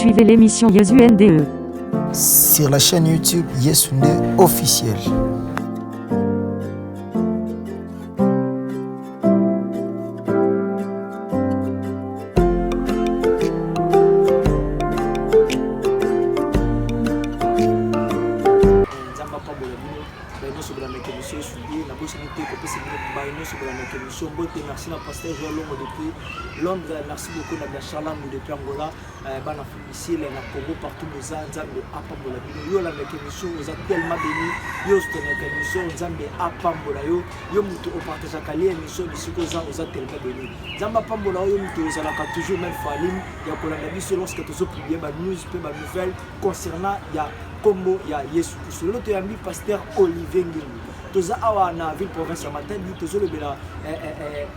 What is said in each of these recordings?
suivez l'émission Yesu NDE sur la chaîne YouTube Yesunde officiel. Merci à pasteur Joël Longo depuis Londres, merci beaucoup à Charlam depuis Angola, Bana Fumicile, na Congo, partout nous a Nzambe Apambola. Yo la émission nous a tellement béni, yo c'était une émission Nzambe Apambola yo, yo mutu au partage à Kali émission d'ici que ça nous a tellement béni. Nzambe Apambola yo mutu aux alaka toujours même falim, ya kola nabi selon ce que tu as publié ma news, ma nouvelle concernant ya Combo ya Yesu Christ. L'autre ami pasteur Olivier Ngini. Toza awa na ville province ya Matadi tozo lebela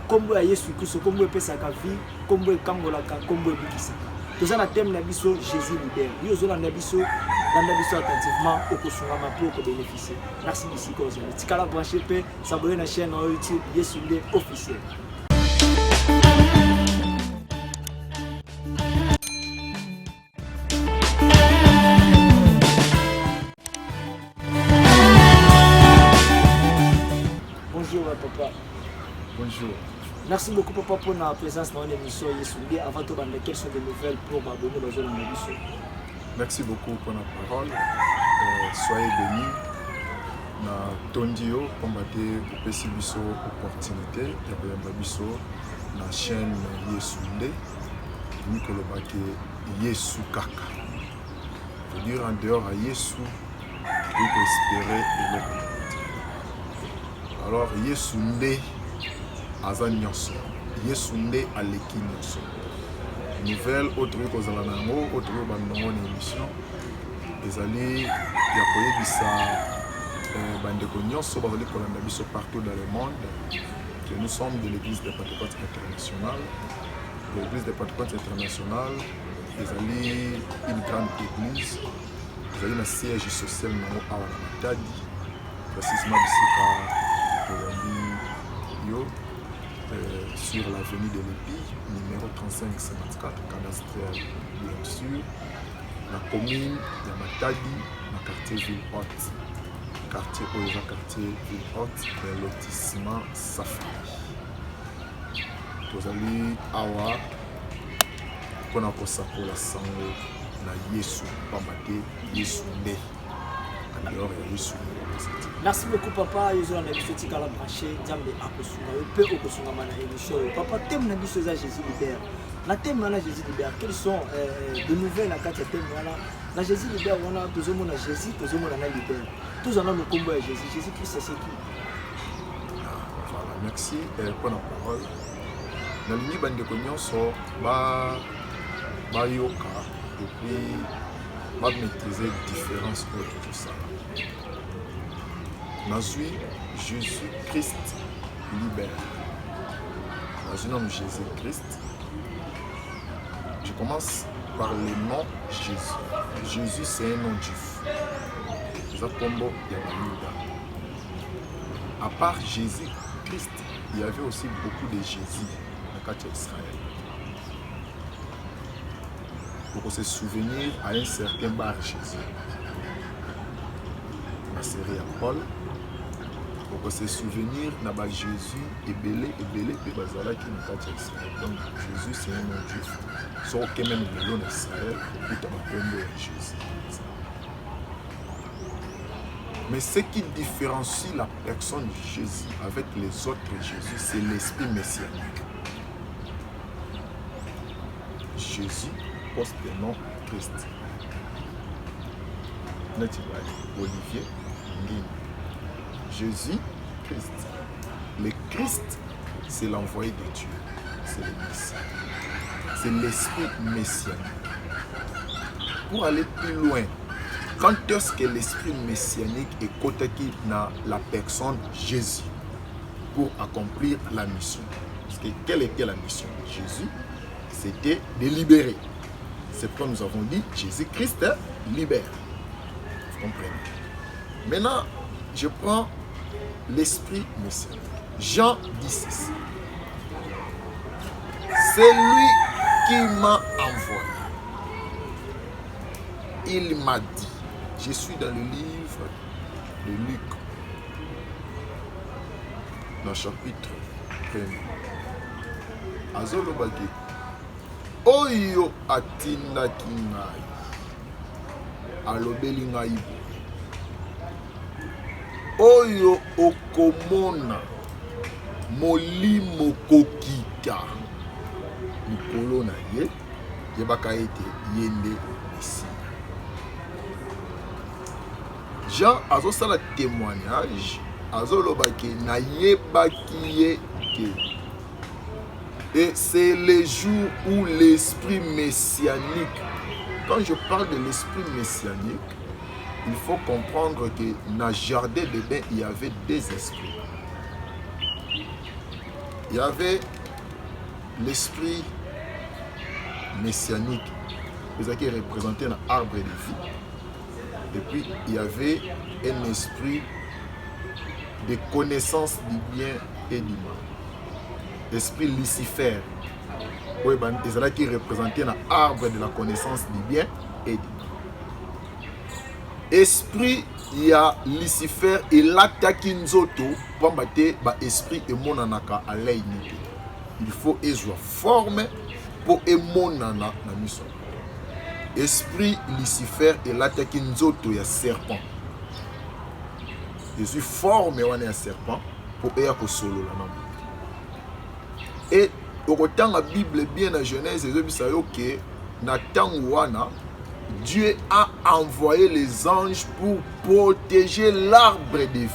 kombo ya Yesu Christ kombo epesaka vie kombo ekangolaka kombo ebikisaka toza na thème na biso Jésus libère yo zo na biso attentivement okosunga mapo ko bénéficier merci d'ici cause tikala brancher pe s'abonner na chaîne YouTube Yesu Libère officiel. Papa. Bonjour. Merci beaucoup papa pour la présence dans l'émission Yesunde. Avant tout, quelles sont les nouvelles pour m'abonner dans l'émission? Merci beaucoup pour la parole. Soyez bénis. Na tondio combattre pour biso opportunité ya koyamba biso na chaîne Yesunde. Nikolo bake Yesu kaka. Je veux dire en dehors à Yesu, il faut espérer et le. Alors, Yesunde aza nyonso, Yesunde aleki nyonso. Nouvelle autre chose à l'anango, autre bandongo na émission. Ezali ya koyebisa bandeko nyonso bazali kolanda biso partout dans le monde que nous sommes de l'église des Pentecôtes internationale. L'église des Pentecôtes internationale ezali une grande église. Ezali na siège social nango awa na Matadi, précisément bisika sur l'avenue de l'Épi, numéro 3554, cadastrale bien sûr, la commune de Matadi, le quartier Ville-Haute, quartier Oeza, quartier Ville-Haute, le lotissement Safari. Nous allons awa pour la sango na Yesu, Pambate, Yesu Nde. Merci beaucoup papa, ils ont un épisode à la brancher, Djambe Akosunga, peu Okosunga mana émission. Papa, thème na biso za Jésus libère. Na thème na Jésus libère, quelles sont de nouvelles à quatre thèmes na Jésus libère, on a tous hommes na Jésus, tous hommes na libère. Tous en a le combat à Jésus. Jésus Christ c'est qui? Voilà, merci pour la parole. Na lini bande ko nyonso ba yoka et puis va maîtriser différence autour de ça. Nazui Jésus-Christ libère. Dans le nom de Jésus-Christ, je commence par le nom Jésus. Jésus, c'est un nom juif. À part Jésus-Christ, il y avait aussi beaucoup de Jésus dans le cas d'Israël. Pour se souvenir à un certain bar Jésus. La série à Paul. Pour se souvenir à Jésus et belé et bazala qui n'a pas d'Israël. Donc Jésus c'est un nom juif. Sauf que même le nom d'Israël, tout à Jésus. Mais ce qui différencie la personne de Jésus avec les autres Jésus, c'est l'esprit messianique. Jésus poste le nom Christ. Olivier Ngini. Jésus Christ. Le Christ, c'est l'envoyé de Dieu. C'est le Messie. C'est l'esprit messianique. Pour aller plus loin, quand est-ce que l'esprit messianique est côté dans la personne Jésus pour accomplir la mission? Parce que quelle était la mission de Jésus? C'était de libérer. C'est pourquoi nous avons dit Jésus-Christ libère. Vous comprenez? Maintenant, je prends l'esprit messianique. Jean 16. C'est lui qui m'a envoyé. il m'a dit. Je suis dans le livre de Luc, dans le chapitre 1. Azolobaki. Oyo atindaki ngai. Alobeli ngai. Oyo okomona molimo kokita. Likolo na ye. Yebaka ete yende ici. Jean azosala témoignage. Azolobaki na yebaki ye ke. Et c'est le jour où l'esprit messianique, quand je parle de l'esprit messianique, il faut comprendre que dans le jardin d'Éden, il y avait deux esprits. Il y avait l'esprit messianique, qui est représenté dans l'arbre de vie. Et puis, il y avait un esprit de connaissance du bien et du mal. L'esprit Lucifer, qui est représenté dans l'arbre de la connaissance du bien et du mal. Esprit, il y a Lucifer et l'attaque nzoto, pour esprit et monanaka à l'aïnité. Il faut être forme pour émonana na mission. Esprit Lucifer et l'attaque nzoto il y a serpent. Je suis formé on est un serpent pour être solo la. Et autant la Bible bien la Genèse que Dieu a envoyé les anges pour protéger l'arbre de vie.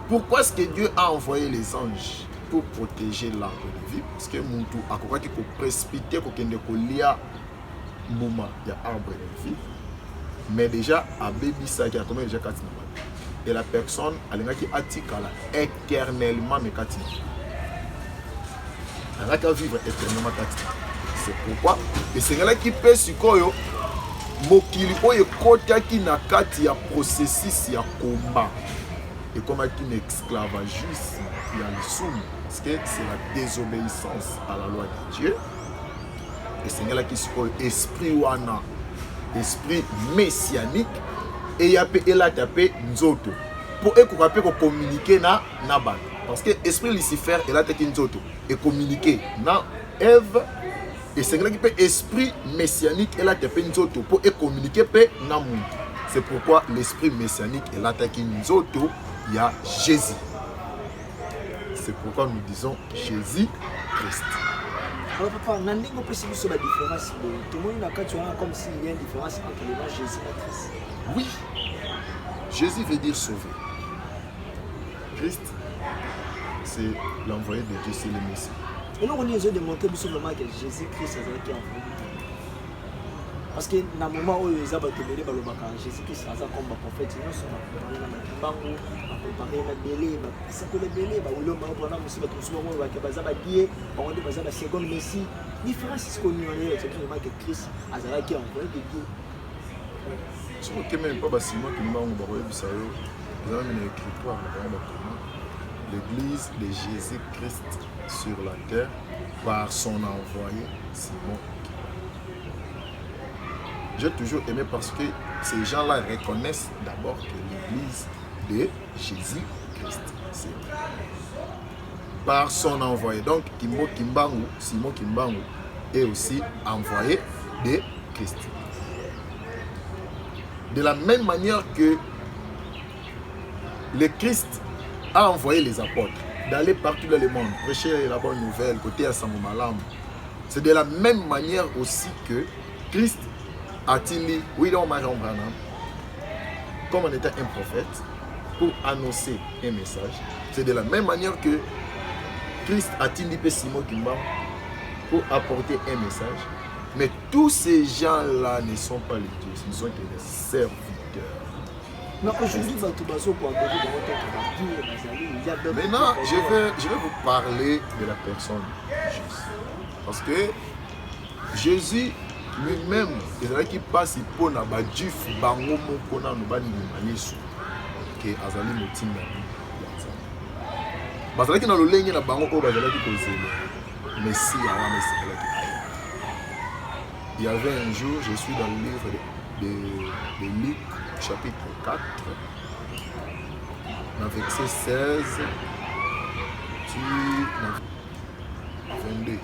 Pourquoi est-ce que Dieu a envoyé les anges pour protéger l'arbre de vie? Parce que Muntu a compris qu'il faut précipiter pour qu'il y ait un moment de l'arbre de vie. Mais déjà, à baby ça qui a tombé déjà 4 mois. Et la personne a éternellement mais 4 mois. Elle va vivre éternellement 4 mois. C'est pourquoi et c'est là qui peut sikoyo mokili oyo kotaki na kati ya processus ya combat et comme une esclavagisme ya lisumu parce que c'est la désobéissance à la loi de Dieu et c'est là qui sikoyo esprit wana esprit messianique et ya pe ela tapé nzoto pour ekoka pe ko communiquer na bato parce que esprit Lucifer ela tapé nzoto et communiquer na Ève. Et c'est là qui peut esprit messianique et là tapé nzoto pour communiquer pe na monde. C'est pourquoi l'esprit messianique est l'attaqué nzoto, il y a Jésus. C'est pourquoi nous disons Jésus Christ. Alors papa, nandingo peut se la différence. Tout le monde a comme s'il y a une différence entre le nom Jésus et Christ. Oui. Jésus veut dire sauver. Christ, c'est l'envoyé de Dieu, c'est le Messie. Et nous, on a démontré que Jésus-Christ a été envoyé. Parce que dans le moment où les gens ont été Jésus-Christ a comme prophète, nous sommes préparés à Bélé, c'est que le Bélé, on a aussi le second Messie. La différence, c'est que Christ a été envoyé de Dieu. Si vous ne même pas, si l'église de Jésus-Christ sur la terre par son envoyé Simon. J'ai toujours aimé parce que ces gens-là reconnaissent d'abord que l'église de Jésus-Christ, c'est par son envoyé. Donc, Kimbo Kimbangu, Simon Kimbangu est aussi envoyé de Christ. De la même manière que le Christ a envoyé les apôtres d'aller partout dans le monde, prêcher la bonne nouvelle, côté à Samomalam. C'est de la même manière aussi que Christ a-t-il dit, oui, dans Marion Branham, comme on était un prophète, pour annoncer un message. C'est de la même manière que Christ a-t-il dit Simon Kimba pour apporter un message. Mais tous ces gens-là ne sont pas les dieux, ils sont des serviteurs. Mais aujourd'hui, maintenant, je vais vous parler de la personne Jésus. Parce que Jésus lui-même, il qui passe pour la badjif bango moko na nobani yesu que azali motinga. Bazalaki na lolenge na bango ko bazalaki kozela. Messi awa mesekela ki. il y avait un jour, je suis dans le livre de Luc, chapitre 4, dans verset 16, 22.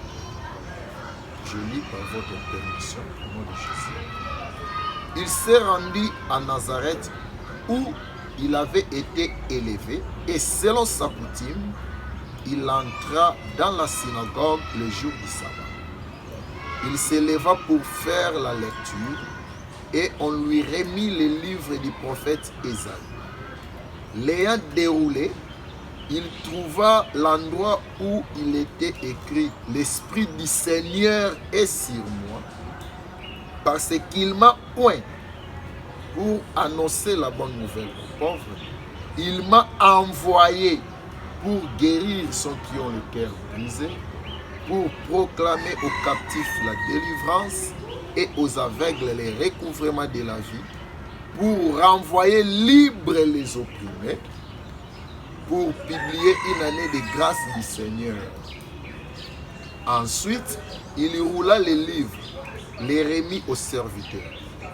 Je lis par votre permission au nom de Jésus. Il s'est rendu à Nazareth où il avait été élevé et selon sa coutume, il entra dans la synagogue le jour du sabbat. Il s'éleva pour faire la lecture et on lui remit les livres du prophète Ésaïe. L'ayant déroulé, il trouva l'endroit où il était écrit « L'Esprit du Seigneur est sur moi, parce qu'il m'a oint pour annoncer la bonne nouvelle aux pauvres. Il m'a envoyé pour guérir ceux qui ont le cœur brisé, pour proclamer aux captifs la délivrance et aux aveugles les recouvrements de la vie, pour renvoyer libres les opprimés, pour publier une année de grâce du Seigneur. » Ensuite, il roula les livres, les remit aux serviteurs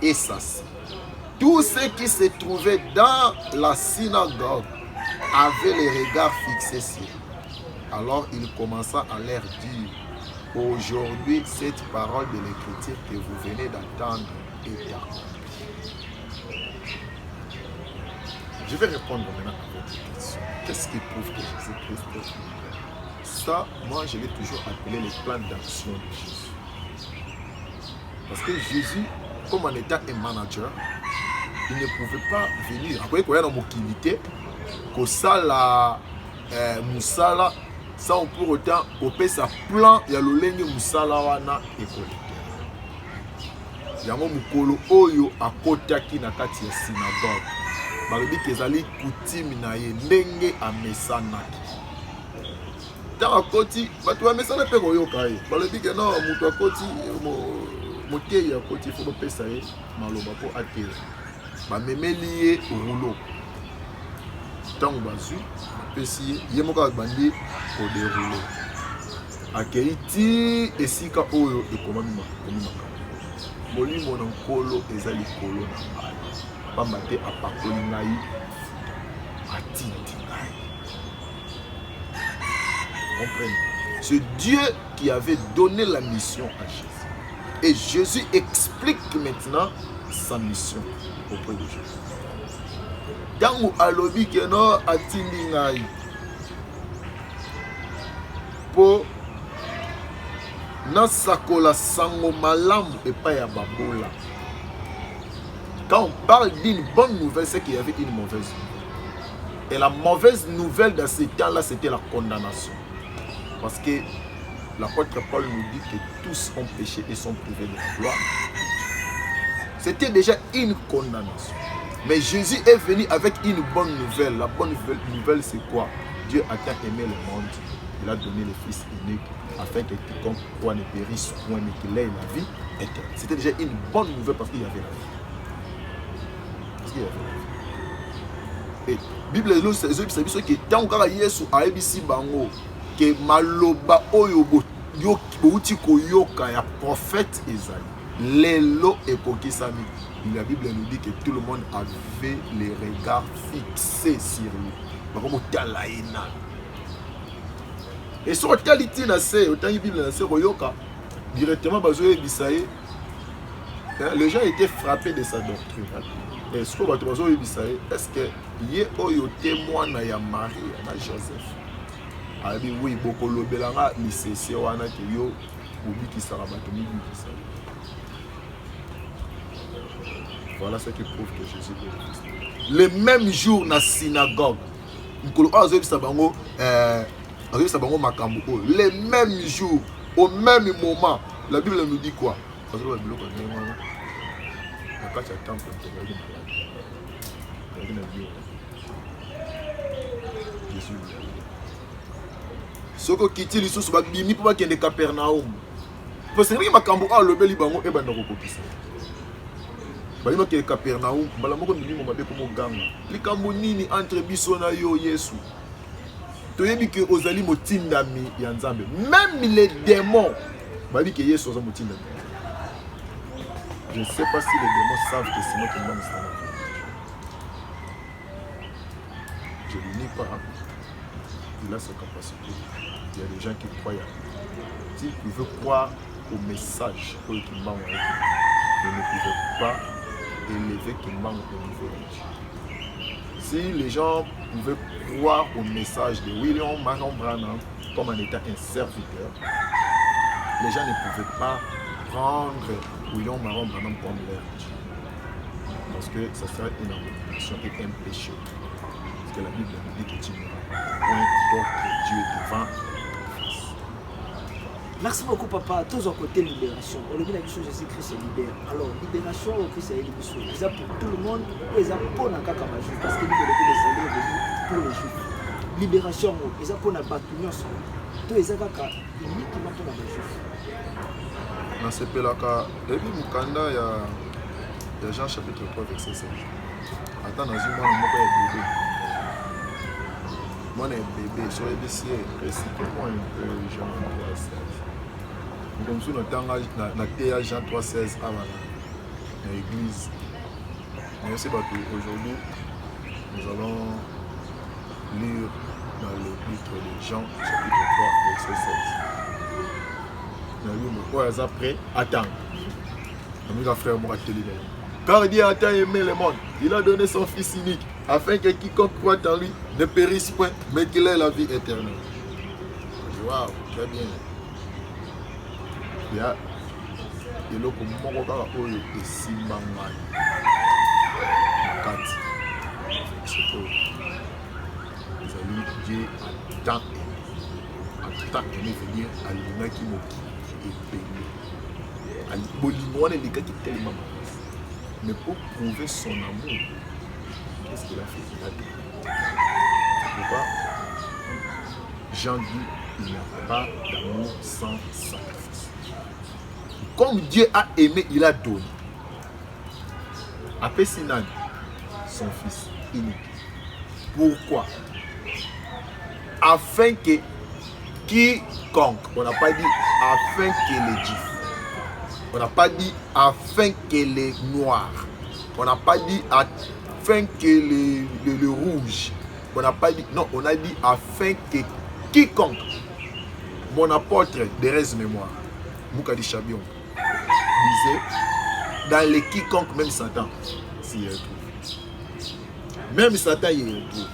et s'assit. Tous ceux qui se trouvaient dans la synagogue avaient les regards fixés sur lui. Alors il commença à leur dire, « Aujourd'hui, cette parole de l'Écriture que vous venez d'entendre est accomplie. » Je vais répondre maintenant à votre question. Qu'est-ce qui prouve que Jésus-Christ est venu? Ça, moi, je l'ai toujours appelé le plan d'action de Jésus. Parce que Jésus, comme en étant un manager, il ne pouvait pas venir. Après, quand il y a dans mon qualité, que ça, la Moussala, sans pour autant, opé sa plan, il y a le lenge Moussala wana et collecteur. Il y a mon mukolo oyo à kotaki na kati ya synagogue. Balobi kezali coutume na ye ndenge amesanaki. Tant akoti, bato amesana pe koyoka ye. Balobi ke non, muto akoti motei akoti faut pesa ye maloba po atela. Bamemeli ye rouleau. Tant bazui, pesi ye moko abandi ko dérouler. Akei ti esika oyo ekomami makambo. Molimo na nkolo ezali kolo na ngai. Pamba te apakoli ngai atindi ngai. Comprenez? C'est Dieu qui avait donné la mission à Jésus. Et Jésus explique maintenant sa mission auprès de Jésus. Tangu alobi ke no atindi ngai po nasakola sango malamu epai ya babola. Quand on parle d'une bonne nouvelle, c'est qu'il y avait une mauvaise nouvelle. Et la mauvaise nouvelle dans ces temps-là, c'était la condamnation. Parce que l'apôtre Paul nous dit que tous ont péché et sont privés de la gloire. C'était déjà une condamnation. Mais Jésus est venu avec une bonne nouvelle. La bonne nouvelle, c'est quoi? Dieu a tant aimé le monde. Il a donné le Fils unique afin que quiconque croit ne périsse point, mais qu'il ait la vie éternelle. C'était déjà une bonne nouvelle parce qu'il y avait la vie. Et Bible est là, c'est que tant que Yesu a ebisi bango que maloba oyo bouti koyoka ya prophète Esaïe lelo ekokisami. La Bible nous dit que tout le monde avait les regards fixés sur lui. Comme talaina. Et sur qualité na se, autant la Bible na se koyoka directement bazo ebisaye. Les gens étaient frappés de sa doctrine. Est-ce que il y a un témoin ya Marie et Joseph? Ah oui, beaucoup de belanga lycée wana ke yo obi ki sarabato mi ki ça. Voilà ce qui prouve que Jésus est le Christ. Le même jour na synagogue, nkolo azo bisa bango makambo. Le même jour, au même moment, la Bible nous dit quoi? Soko kiti lisusu babimi po bakende Capernaum. Parce que makambo a lobeli bango e banda kokokisa. Balima ke Capernaum, bala moko ndimi mabe ko moganga. Likambo nini entre biso na yo Yesu? Toyebi ke ozali motindami ya Nzambe. Même les démons babi ke Yesu oza motindami. Je ne sais pas si les démons savent que c'est notre monde. Je ne le nie pas. Hein. Il a sa capacité. Il y a des gens qui croient. S'ils pouvaient croire au message qu'il manque, ils ne pouvaient pas élever qu'il manque au niveau de Dieu. Si les gens pouvaient croire au message de William Marion Branham comme en étant un serviteur, les gens ne pouvaient pas prendre William Marion Branham comme leur Dieu. Parce que ça serait une abomination et un péché. Parce que la Bible dit que tu n'auras point d'autre Dieu devant. Merci beaucoup papa. Tous en côté libération. On le dit la question Jésus-Christ se libère. Alors libération au Christ est libération. C'est pour tout le monde. Ils ont pour la caca juif parce que nous le salut pour les juifs. Libération. Ils ont pour la bâtiment. Tous les caca uniquement pour la juif. Dans ce pays-là, et puis Mukanda, il y a Jean chapitre 3 verset 5. Attends, dans une mois, il y a bébé. Moi, je suis bébé, je suis ici, je suis un peu Jean 3,16. Comme si nous avons Jean 3,16 à l'église. Mais aussi, aujourd'hui, nous allons lire dans l'épître de Jean, chapitre 3, verset 16. Après, attends. Nous avons frère moi car Dieu a tant aimé le monde, il a donné son Fils unique, afin que quiconque croit en lui ne périsse point, mais qu'il ait la vie éternelle. Waouh, très bien. Il y a des gens qui ont été Simba Dieu a tant aimé venir à l'humain qui me est payé. Mais pour prouver son amour, qu'est-ce qu'il a fait? Il a dit. C'est pourquoi Jean dit il n'y a pas d'amour sans sacrifice. Comme Dieu a aimé, il a donné. Après Sinan, son fils unique. Pourquoi? Afin que quiconque, on n'a pas dit afin que les juifs. On n'a pas dit afin que les noirs. On n'a pas dit afin que le rouge. On n'a pas dit, non, on a dit afin que quiconque. Mon apôtre de reste mémoire, Moukadi Chabion, disait, dans les quiconque, même Satan, s'il retrouve. Même Satan y retrouve.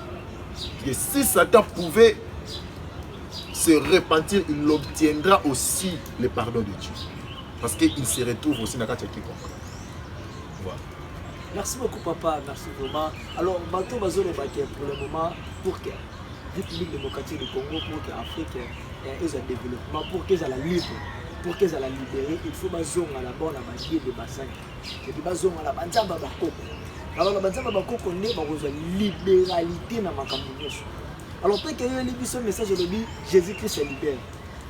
Et si Satan pouvait se repentir, il obtiendra aussi le pardon de Dieu. Parce qu'il se retrouve aussi dans la quiconque. Voilà. Merci beaucoup papa, merci vraiment. Alors, bateau bazo le baquet pour le moment, pour que la République démocratique du Congo, pour que l'Afrique ait un développement, pour qu'elle soit libre, pour qu'elle soit libérée, il faut bazo à la bonne à baguer de bassin. Et puis bazo à la banzamba bakoko. Alors la banzamba bakoko on est dans la libéralité dans ma campagne. Alors peut-être qu'il y a un message de lui, Jésus-Christ se libère.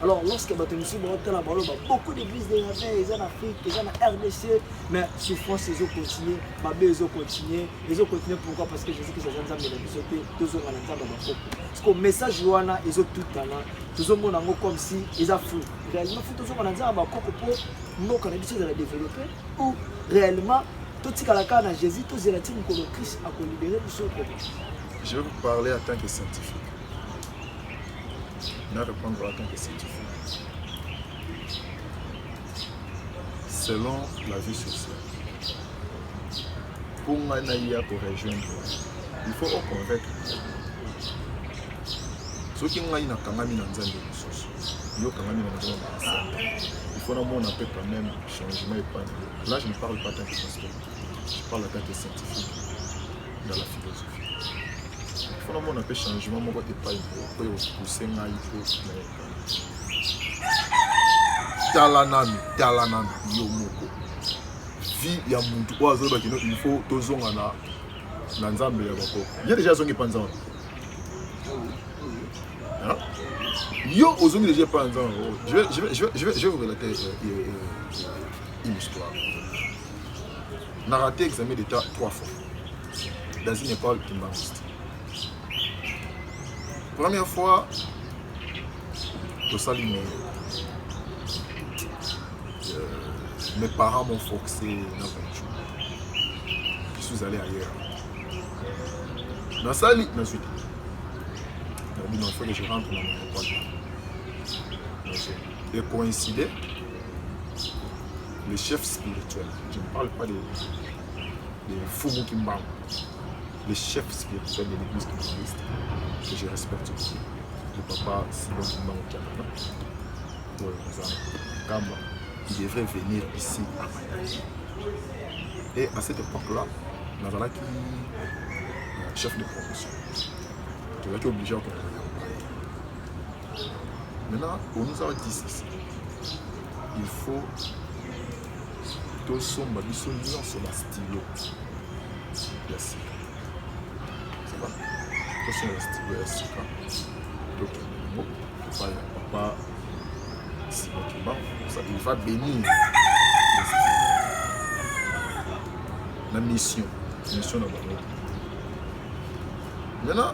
Alors, lorsque beaucoup d'églises de l'Afrique, ils sont en Afrique, ils sont en RDC, mais souffrance, ils ont continué, ils ont continué. Pourquoi? Parce que Jésus-Christ a dit que tous ont parce que le message, ils ont tout talent. Tous ont comme si ils ont fou. Réellement, il faut toujours qu'on pour nous développer ou réellement, tout ce qu'il y a Jésus, tout ce qu'il y a Christ a libéré du sol. Je vais vous parler en tant que scientifique. Je vais répondre en tant que scientifique. Selon la vie sociale, pour Manaïa pour rejoindre, il faut convaincre. Ceux qui ont un kangami dans il faut qu'on appelle quand même changement et pas. Là, je ne parle pas en tant que pasteur, je parle en tant que scientifique dans la philosophie. Il faut qu'on appelle changement, mon côté pas pour pousser un talanami yomoko vie ya muntu ozo ba kino il faut tozonga na nzambe ya bako il déjà zongi panza hein yo ozongi déjà panza je vais vous relater une histoire. On a raté l'examen d'état 3 fois dans une école humaniste. Première fois au Salimé mes parents m'ont forcé dans le jour. Je suis allé ailleurs. Dans ça, il m'a dit non, il faut que je rentre dans mon école. Et coïncidé, le chef spirituel, je ne parle pas des Fumu Kimbang, le chef spirituel de l'église communiste, que je respecte beaucoup, le papa Simon Kimbang au Canada, qui devrait venir ici à Matadi. Et à cette époque-là, Nazala qui chef de promotion, qui va être obligé à comprendre. Maintenant, on nous a dit ceci. Il faut que son babiso sur la stylo. Yes. Ça va? Que son la stylo est sika. Donc, papa, Simon Kimba, il va bénir la mission. Mission de Bango. Maintenant,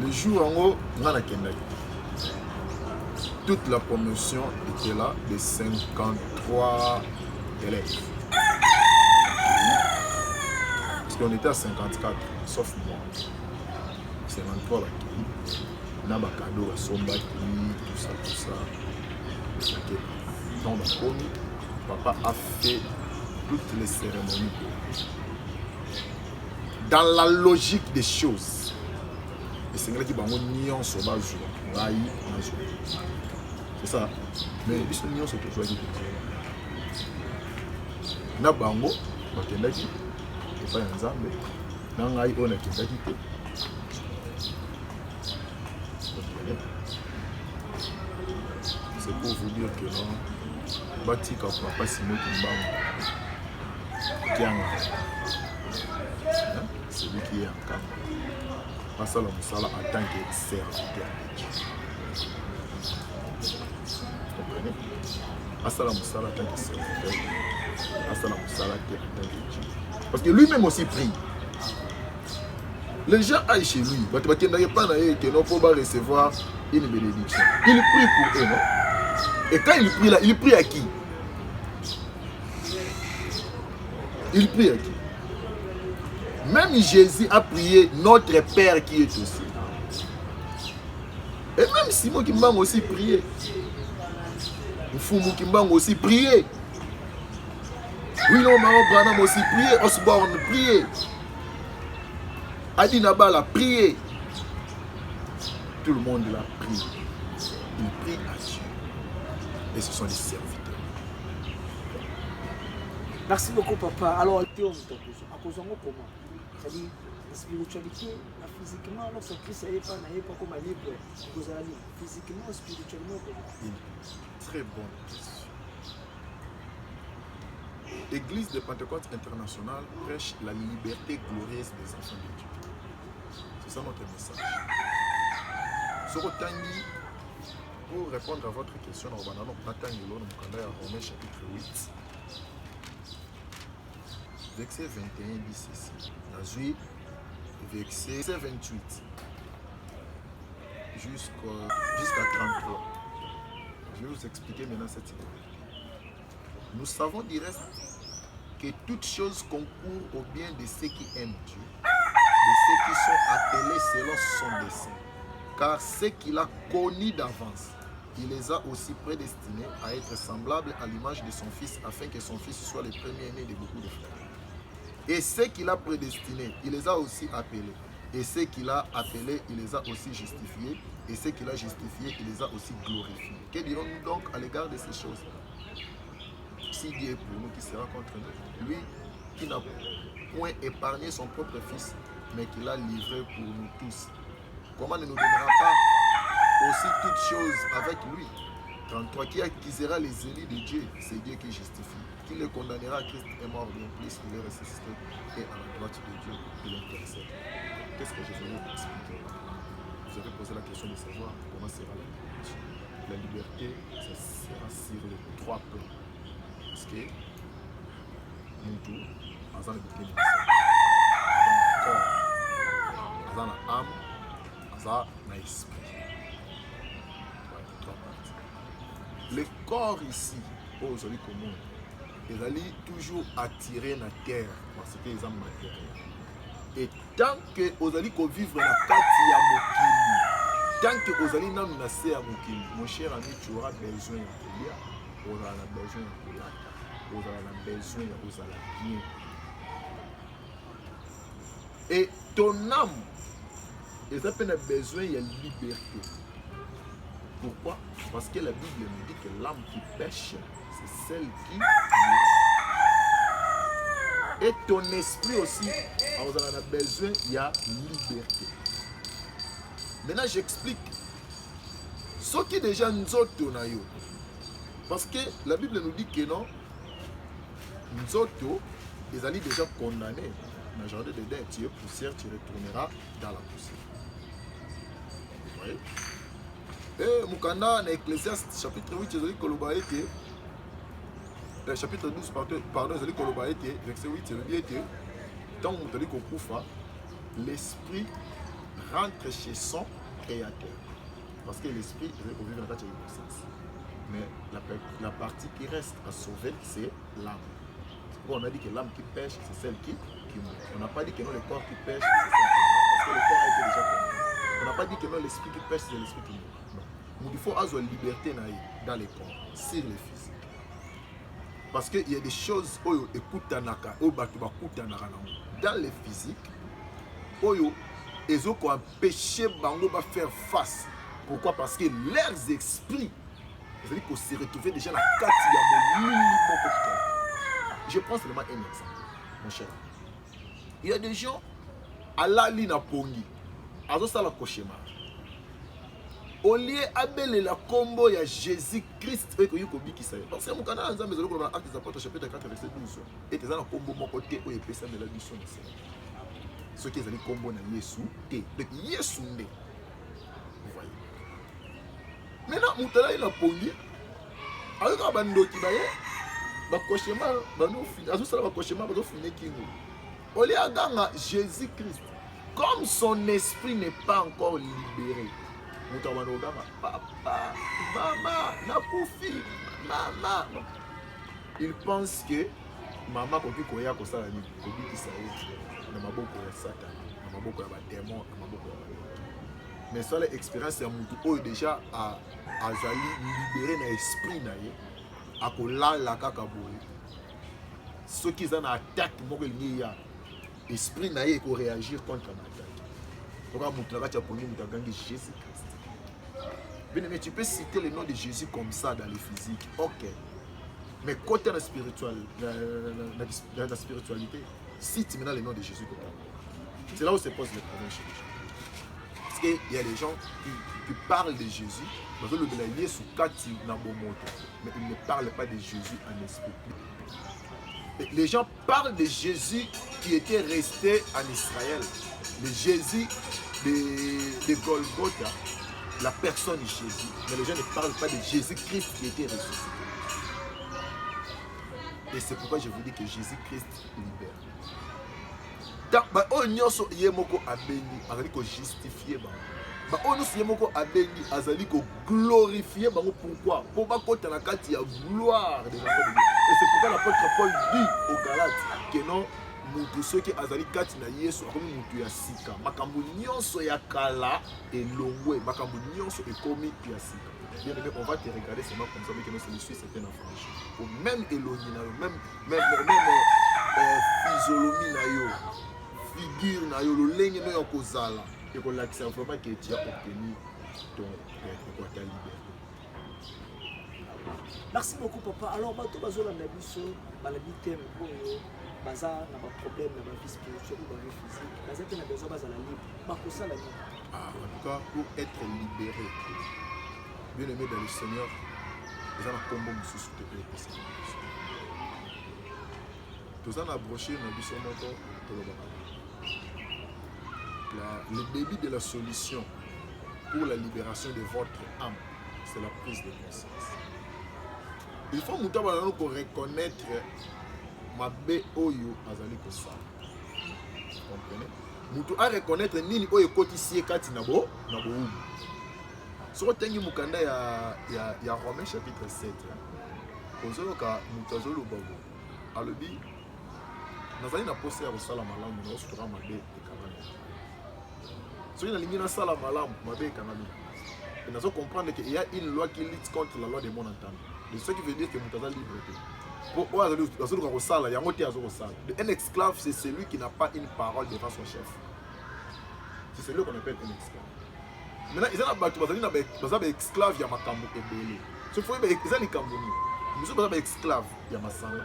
le jour en haut, on a la Kendaki. Toute la promotion était là de 53 élèves. Parce qu'on était à 54, sauf moi. 53 bakili. Na bakado à Sombaki, tout ça. Okay. Donc, papa a fait toutes les cérémonies. Dans la logique des choses. Et c'est là qui va nier sur la joie. C'est ça. Mais ils sont nions sur tout ça. Na bango, bakendaki, et pas un zambe. Na ngai on a kendaki. C'est pour vous dire que non, Batika papa Simon Kimbang, c'est lui qui est en camp. Passa la Moussala en tant que serviteur. Vous comprenez? Passa la Moussala en tant que serviteur. Passa la Moussala en tant que Dieu. Parce que lui-même aussi prie. Les gens aillent chez lui. Ils ne pas recevoir une bénédiction. Il prie pour eux, non? Et quand il prie là, il prie à qui? Il prie à qui? Même Jésus a prié notre Père qui est aussi. Et même Simon Kimbang aussi prié. Fumu Kimbang aussi prié. William Branham aussi prié. Osborne prié. Adi Nabal a prié. Tout le monde l'a prié. Il prie à Dieu. Et ce sont des serviteurs. Merci beaucoup, papa. Alors, à cause de comment? C'est-à-dire, la spiritualité, physiquement, lorsque Christ n'est pas comme un libre, physiquement, spirituellement, Une très bonne question. L'Église de Pentecôte internationale prêche la liberté glorieuse des enfants de Dieu. C'est ça notre message. Pour répondre à votre question, nous avons Romains chapitre 8. Verset 21 dit ceci. Verset 28 jusqu'à 33. Je vais vous expliquer maintenant cette idée. Nous savons du reste que toutes choses concourent au bien de ceux qui aiment Dieu, de ceux qui sont appelés selon son dessein. Car ceux qu'il a connus d'avance, il les a aussi prédestinés à être semblables à l'image de son Fils, afin que son Fils soit le premier-né de beaucoup de frères. Et ceux qu'il a prédestinés, il les a aussi appelés. Et ceux qu'il a appelés, il les a aussi justifiés. Et ceux qu'il a justifiés, il les a aussi glorifiés. Que dirons-nous donc à l'égard de ces choses? Si Dieu est pour nous, qui sera contre nous? Lui qui n'a point épargné son propre Fils, mais qui l'a livré pour nous tous. Comment ne nous donnera pas aussi toutes choses avec lui? 33. Qui accusera les élus de Dieu? C'est Dieu qui justifie. Qui le condamnera? Christ est mort, bien plus, il est ressuscité et à la droite de Dieu, il intercède. Qu'est-ce que je voulais vous expliquer? Vous avez posé la question de savoir comment sera la liberté. La liberté, ça sera sur les 3 plans. Parce que nous tous, nous avons le corps, nous avons l'âme, nous avons l'esprit. 3 parties. Le corps ici, aux ali commun. Ils allaient toujours attirer la terre parce que ils ont matériel. Et tant que vous allez vivre dans la kati ya mokili, tant que vous allez dans la serre mokili, mon cher ami, tu auras besoin de lire, tu auras besoin de lata, tu auras besoin de bien. Et ton âme, ils ont besoin de liberté. Pourquoi? Parce que la Bible nous dit que l'âme qui pêche, c'est celle qui et ton esprit aussi, on a besoin, il y a liberté. Maintenant, j'explique. Ce qui est déjà nous autres, parce que la Bible nous dit que non, nous autres, ils allaient déjà condamnés. Dans le jardin d'Éden, tu es poussière, tu retourneras dans la poussière. Vous voyez? Et Mukanda, dans Ecclésiaste, chapitre 8, ils allaient collaborer. Chapitre 12, pardon, verset 8, c'est le bien que tant que l'esprit rentre chez son créateur. Parce que l'esprit, il vit dans la sens. Mais la partie qui reste à sauver, c'est l'âme. On a dit que l'âme qui pêche, c'est celle qui meurt. On n'a pas dit que non, le corps qui pêche, c'est celle qui meurt. Parce que le corps a été déjà perdu. On n'a pas dit que non, l'esprit qui pêche, c'est l'esprit qui meurt. Non. Il faut avoir une liberté dans les corps, sur les physiques. Parce qu'il y a des choses oyo ekutanaka oyo bato bakutanaka dans les physiques oyo ezoko empêcher bango ba faire face. Pourquoi? Parce que leurs esprits ils se retrouver déjà dans la kati ya molili moko. Je prends seulement un exemple, mon cher. Il y a des gens à la ligne à pongi azo sala cauchemar. Au lieu de la combo de Jésus-Christ, parce que mon canal dans Actes des Apôtres, chapitre 4, verset 12, et tu as un combo mon côté où il peut de la mission. Ce qui est le combo de Jésus, donc Jésus. Vous voyez. Maintenant, Moutala il a pongi. Alors quand bando qui baye, ba cauchemar, bando fini, azo sala ba cauchemar, bando fini kingo. Au lieu de Jésus-Christ, comme son esprit n'est pas encore libéré. Papa, maman, nakufi, maman. Il pense que maman koki koya kosala ni koki kisayo na maboko ya Satan, na maboko ya démon, na maboko ya. Mais ça l'expérience ya mutu oyo déjà azali libéré na esprit na ye akolala kaka boye. Ceux qui ont attaque moko lingi ya esprit na ye ko réagir contre l'attaque. Pourquoi mutu na kati ya pongi mutu agangi Jésus-Christ. Mais tu peux citer le nom de Jésus comme ça dans les physiques, ok. Mais côté la spiritualité, cite maintenant le nom de Jésus. C'est là où se pose le problème chez les gens. Parce qu'il y a des gens qui parlent de Jésus, mais ils ne parlent pas de Jésus en esprit. Les gens parlent de Jésus qui était resté en Israël, le Jésus de Golgotha. La personne de Jésus, mais les gens ne parlent pas de Jésus-Christ qui était ressuscité. Et c'est pourquoi je vous dis que Jésus-Christ libère. On y a moko abeni, azali ko justifier ba. On y a moko abeni, azali ko glorifier ba. Pourquoi? Pour pas côté na kati ya gloire de l'enfant de Dieu. Et c'est pourquoi l'apôtre Paul dit aux Galates que non. Mutu soki azali kati na Yesu akomi mutu ya sika makambo nyonso ya kala elongwe makambo nyonso ekomi ya sika. Bien aimé, on va te regarder seulement comme ça mais que non c'est le Suisse c'est un affranchi. Au même elongi na yo même physionomie na yo figure na yo lolenge no yokozala et ko lakisa vraiment que tu as obtenu ton liberté. Merci beaucoup papa. Alors bato bazola na biso balabi thème oyo baza na ba problème na ba vie spirituelle ou ba vie physique. Baza pe na besoin bazala libre. Bakosa la vie. En tout cas pour être libéré. Bien aimé dans le Seigneur, les gens comme nous sous te plaît. Tous en abroché na biso moko le début de la solution pour la libération de votre âme, c'est la prise de conscience. Il faut nous reconnaître ma bé oyo azali kosala. Comprenez? Mutu a reconnaître nini oyo kotisie kati na bo so tengi mukanda ya Romains chapitre 7. ozoyoka moto azoloba bo alobi nazali na posa ya kosala malamu na osutoka mabe ekangami soki nalingi nasala malamu mabe ekangami et nazo comprendre qu'il y a une loi qui lutte contre la loi des mon entendement de ce qui veut dire que moto aza libre te po oyo azoluka kosala yango te azokosala un esclave c'est celui qui n'a pas une parole devant son chef c'est celui qu'on appelle un esclave maintenant eza na bato baza baesclave ya makambo ebele so fo eza likambo nini biso baza baesclave ya masanga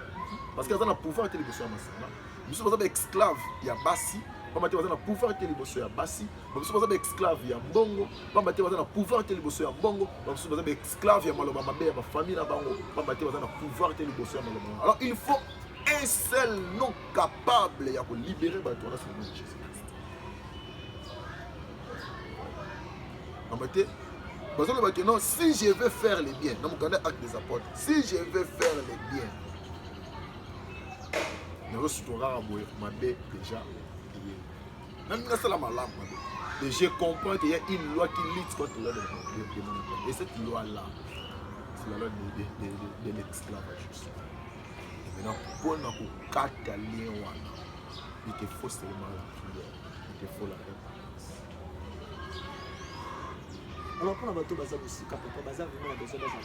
parce que aza na pouvoir te liboso ya masanga biso baza baesclave ya basi pamba te baza na pouvoir te liboso ya basi biso baza baesclave ya mbongo pamba te baza na pouvoir te liboso ya mbongo biso baza baesclave ya maloba mabe ya bafamille na bango pamba te baza na pouvoir te liboso ya maloba. Alors il faut un seul nom capable ya kolibérer bato wana, c'est le nom de Jésus. Non, si je veux faire les biens, dans mon canal acte des apôtres, si je veux faire les biens, nous recevons ma bé déjà. Même dans la malade, et je comprends qu'il y a une loi qui lutte contre la loi de mon époque. Et cette loi-là, c'est la loi de l'esclavage. Et maintenant, pour nous cataler, il te faut seulement la prière, il te faut la réponse. Alors pour la bateau baza aussi papa baza vraiment besoin baza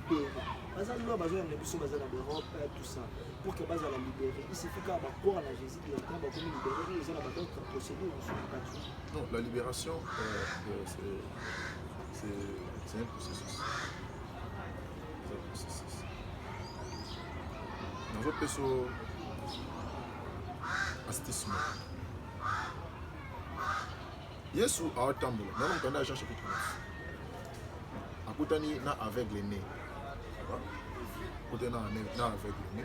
libérer baza loi besoin de biso baza na Europe tout ça pour que baza la libérer il suffit qu'à croire à Jésus directement ba comme libérer les gens bateau procédure sur le cas. Non, la libération c'est un processus. C'est un processus. Dans un peso astisme. Yesu a tambola. Dans le canal Jean chapitre 9. Akutani na aveugle né. Akutani na aveugle né.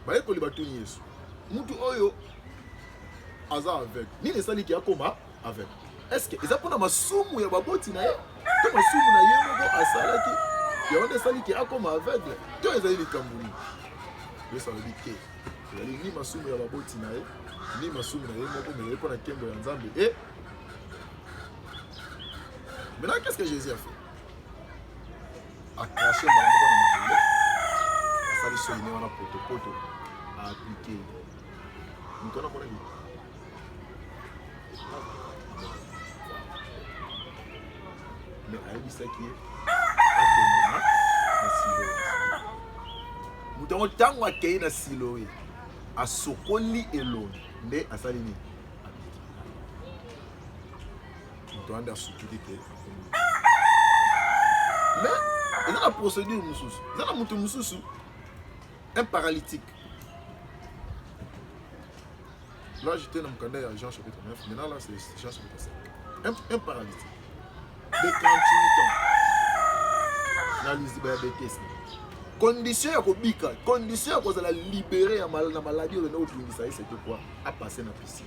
Baye ko libatuni Yesu. Mutu oyo aza aveugle. Nini esali ki akoma aveugle? Est-ce que eza pona masumu ya baboti na ye? To masumu na ye moko asalaki. Ya wana esali ki akoma aveugle. To ezali likambuni. Yesu alobi ke. Ezali ni masumu ya baboti na ye, ni masumu na ye moko mais pona kembo ya Nzambe et maintenant, qu'est-ce que Jésus a fait? A craché dans la main, a sali soigné on a poto a appliqué. Nous connaissons mon ami. Mais a dit ça qui est à silo. Nous avons tant à qu'il na silo a sokoli elon mais a sali ni. Nous devons aller soutenir que mais il y a la procédure mususu. Il y a la mususu un paralytique. Là j'étais dans mon canal à Jean chapitre 9. Maintenant là c'est Jean chapitre 5. Un paralytique de 38 ans. Dans l'Israël condition ya kobika, condition ya kozala libérer na maladie de notre ministère c'était quoi? À passer dans la piscine.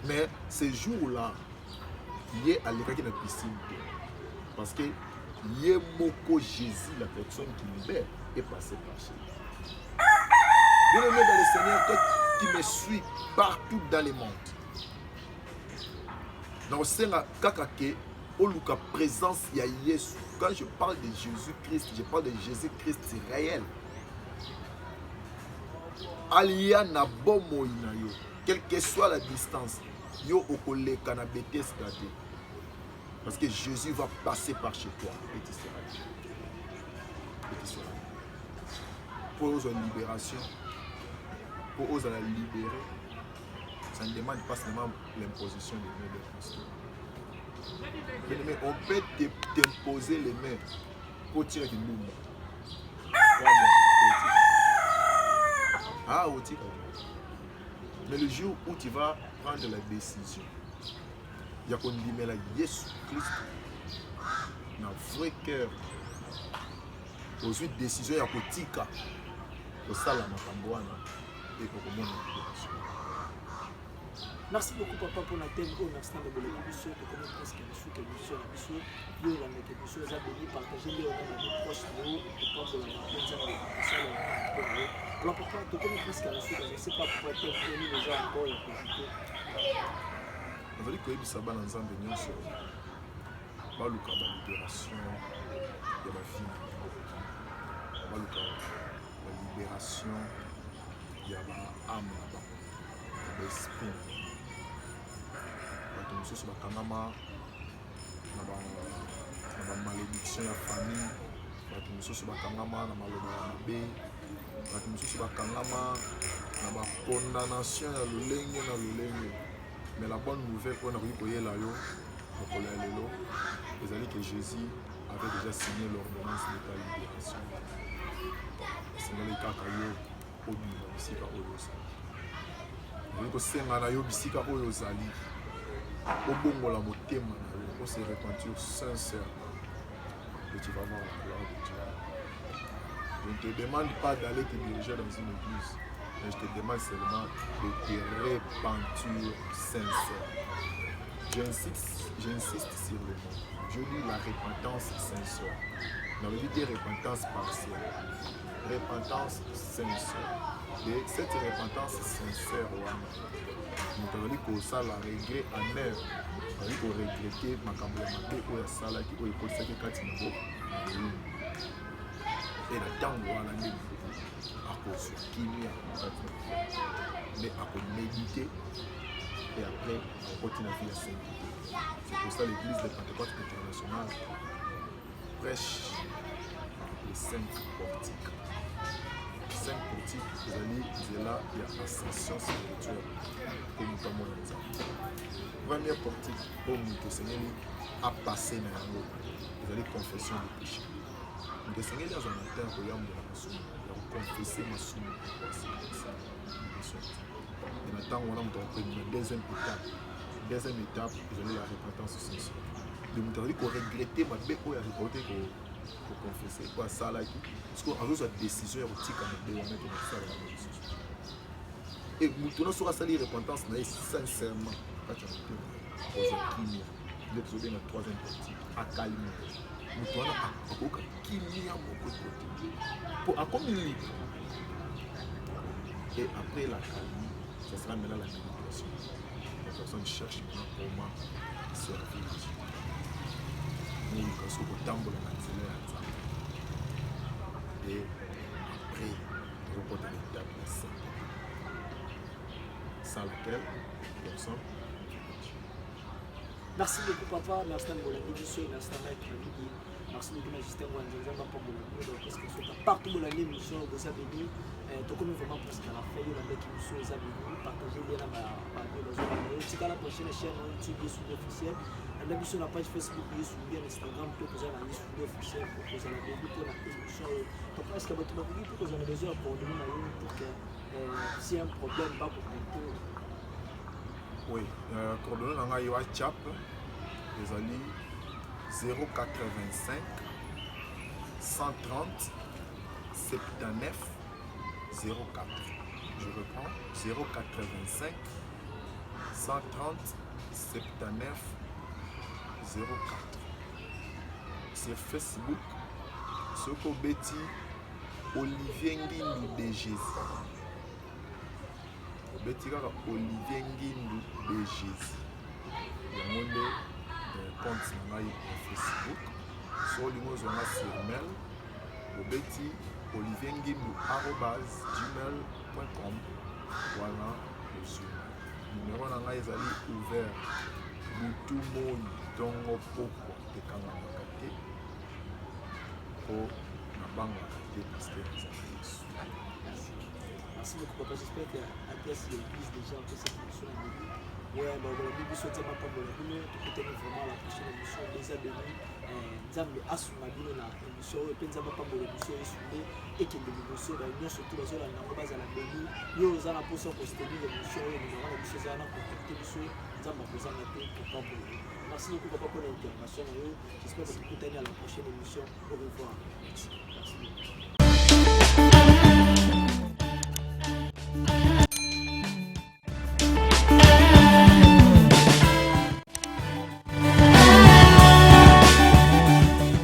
Mais ce jour-là, il est allé dans la piscine. Parce que il est moko Jésus, la personne qui libère, est passé par chez lui. Bien-aimé dans le Seigneur, toi qui me suis partout dans le monde. Dans le Seigneur, kakake, oluka présence ya Yesu. Quand je parle de Jésus-Christ, je parle de Jésus-Christ réel. Alia na bomo inayo, quelle que soit la distance. Yo okole kanabete stade. Parce que Jésus va passer par chez toi et tu seras libre. Et tu seras libre. Pour une libération, pour oser la libérer, ça ne demande pas seulement l'imposition des mains de Christ. Mais on peut t'imposer les mains pour tirer une bombe. Ah, au tir. Mais le jour où tu vas prendre la décision, il y a qu'on dit mais là Jésus Christ dans vrai cœur aux huit décisions il y a qu'on tika au salam makamboana et pour comment on. Merci beaucoup papa pour la thème au instant de bonheur monsieur de comment presque monsieur que monsieur monsieur yo la mec monsieur a béni partager les on a proche de vous pour prendre la personne alors papa de comment presque monsieur je ne sais pas pourquoi tu as mis les gens encore on va dire que ça va dans Nzambe nyonso baluka ba libération de la vie baluka la libération ya baame na bango ya baesprit bato mosusu bakangama na bamalédiction ya famille, bato mosusu bakangama na maloba ya mabe, bato mosusu bakangama na bacondamnation ya lolenge na lolenge. Mais la bonne nouvelle pour nous koyela yo mokolo ya lelo ezali que Jésus avait déjà signé l'ordonnance de ta libération. Singeli kaka yo obima bisika oyo ozali. Ezali kosenga na yo bisika oyo ozali obongola motema na yo, on se repentir sincère et tu vas voir la gloire de Dieu. Je ne te demande pas d'aller te diriger dans une église, mais je te demande seulement de te repentir sincère. J'insiste sur le mot. Je dis la repentance sincère. Dans le dit repentance partielle. Repentance sincère. Et cette repentance sincère, nous avons dit que ça la regret amer. Nous avons dit qu'on regrettait ma caméra ou la salle qui est pour ça que quand il faut. Et la temps où on a mis à cause qui mais à méditer et après on continue à vivre. C'est pour ça l'église de Pentecôte internationale prêche les 5 portiques. 5 portiques, vous allez dire là, il y a ascension spirituelle pour nous comme on premier portique pour nous que le Seigneur a passé dans la route. Vous allez confession du péché. Le Seigneur dans un matin, regarde de la maçon, il a confessé ma somme. Et maintenant, on a une deuxième étape. Deuxième étape, vous allez la repentance sincère. De vous dire qu'on regrette ma bête pour reporter pour confesser. Pour ça là, parce qu'on a besoin de décision érotique à mettre ça là. Et nous sur la repentance, sincèrement, quand tu as posé kimia, vous êtes dans la troisième partie, à calmer. Nous avons à kimia beaucoup de côté. Pour accomplir libre. Et après la calmie, ça sera maintenant la méditation. La personne cherche comment servir Dieu. Nous, nous sommes au temple de la et après, nous avons une étape de sainte. Sans laquelle personne. Merci beaucoup papa, merci pour la émission, merci pour la vie. Merci beaucoup Majesté Wanzanza pour la parce que c'est partout dans l'émission vous avez béni. Tout comme vraiment presque à la fin de l'émission vous avez béni. Partagez bien la vidéo. C'est à la prochaine chaîne YouTube Yesu officiel. La mission sur la page Facebook Yesu bien Instagram pour que vous ayez Yesu officiel pour que vous ayez béni pour la émission. Donc est-ce que votre mari pour que vous ayez besoin pour donner pour que s'il y a un problème pas pour connecter. Oui, coordonnée dans le WhatsApp, les alliés 085 130 79 04. Je reprends 085 130 79 04. C'est Facebook, Soko Betty Olivier Ngindu de Jésus. Betty Olivier Ngindu de Jésus. Il y a un compte sur Facebook. Sur le mot sur mail. Betty Olivier Ngindu @gmail.com. Voilà le Gmail. Numéro est ouvert. Tout le monde dongo poko te kanga makate pour la banque parce que merci beaucoup papa, j'espère que l'adresse de l'église déjà pour cette émission est venue. Ouais, bah voilà, nous souhaitons pas pour la vie, tout est vraiment la prochaine émission déjà béni. Nzambe asuna bino na émission et puis nzambe pas pour l'émission esundé et que l'émission ba union surtout les gens na baza la béni. Yo za na poso ko soutenir l'émission et nous avons l'émission za na contacter l'émission nzambe posa na pe pour pas. Merci beaucoup papa pour l'intervention. J'espère que vous allez à la prochaine émission. Au revoir. Merci beaucoup.